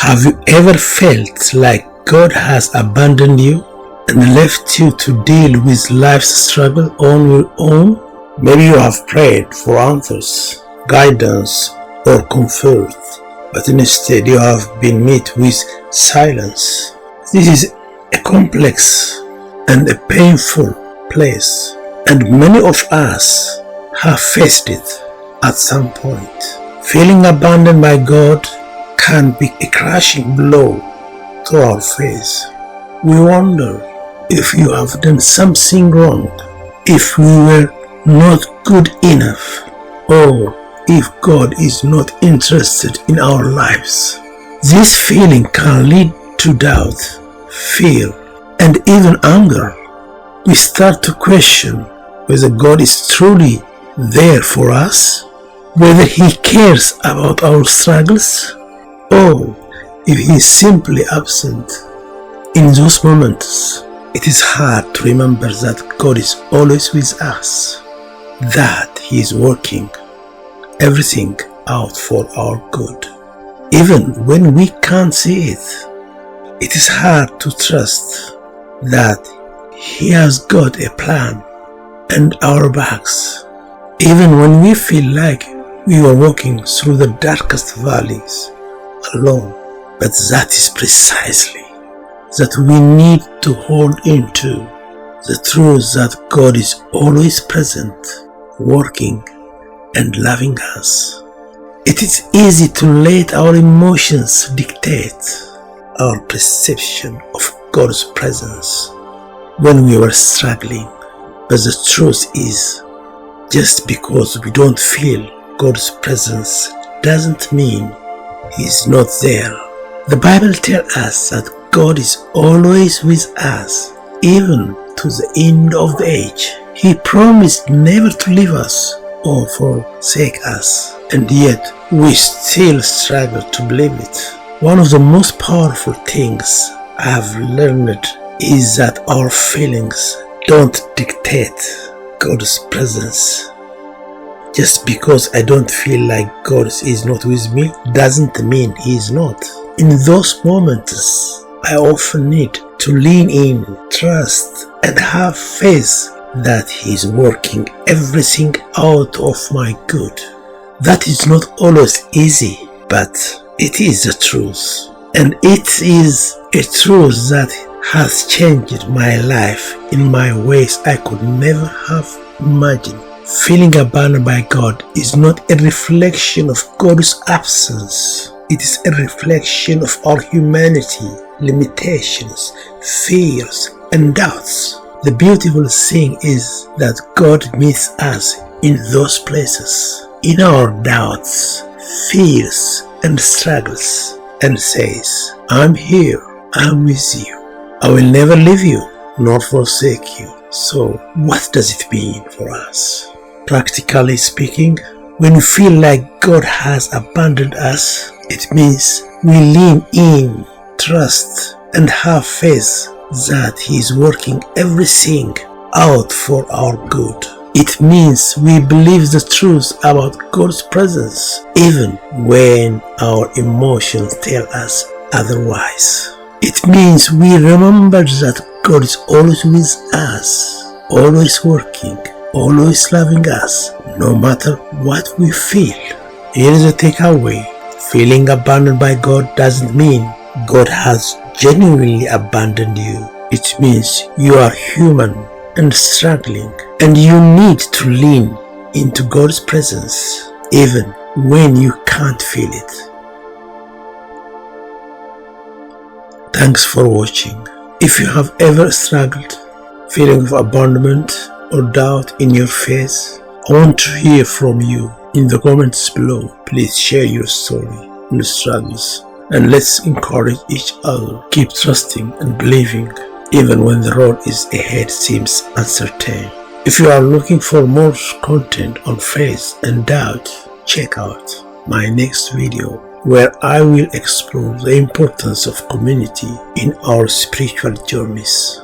Have you ever felt like God has abandoned you and left you to deal with life's struggle on your own? Maybe you have prayed for answers, guidance, or comfort, but instead you have been met with silence. This is a complex and a painful place, and many of us have faced it at some point. Feeling abandoned by God can be a crashing blow to our faith. We wonder if you have done something wrong, if we were not good enough, or if God is not interested in our lives. This feeling can lead to doubt, fear, and even anger. We start to question whether God is truly there for us, whether He cares about our struggles, or if He is simply absent. In those moments, it is hard to remember that God is always with us, that He is working everything out for our good. Even when we can't see it, it is hard to trust that He has got a plan and our backs. Even when we feel like we are walking through the darkest valleys alone. But that is precisely that we need to hold into the truth that God is always present, working and loving us. It is easy to let our emotions dictate our perception of God's presence when we were struggling. But the truth is, just because we don't feel God's presence doesn't mean He is not there. The Bible tells us that God is always with us, even to the end of the age. He promised never to leave us or forsake us, and yet we still struggle to believe it. One of the most powerful things I have learned is that our feelings don't dictate God's presence. Just because I don't feel like God is not with me doesn't mean He is not. In those moments, I often need to lean in, trust, and have faith that He is working everything out of my good. That is not always easy, but it is the truth. And it is a truth that has changed my life in my ways I could never have imagined. Feeling abandoned by God is not a reflection of God's absence. It is a reflection of our humanity, limitations, fears, and doubts. The beautiful thing is that God meets us in those places, in our doubts, fears, and struggles, and says, I'm here, I'm with you. I will never leave you, nor forsake you. So, what does it mean for us? Practically speaking, when we feel like God has abandoned us, it means we lean in, trust, and have faith that He is working everything out for our good. It means we believe the truth about God's presence, even when our emotions tell us otherwise. It means we remember that God is always with us, always working, always loving us, no matter what we feel. Here is a takeaway. Feeling abandoned by God doesn't mean God has genuinely abandoned you. It means you are human and struggling, and you need to lean into God's presence even when you can't feel it. Thanks for watching. If you have ever struggled, feeling of abandonment or doubt in your faith, I want to hear from you in the comments below. Please share your story and struggles, and let's encourage each other. Keep trusting and believing even when the road ahead seems uncertain. If you are looking for more content on faith and doubt, check out my next video where I will explore the importance of community in our spiritual journeys.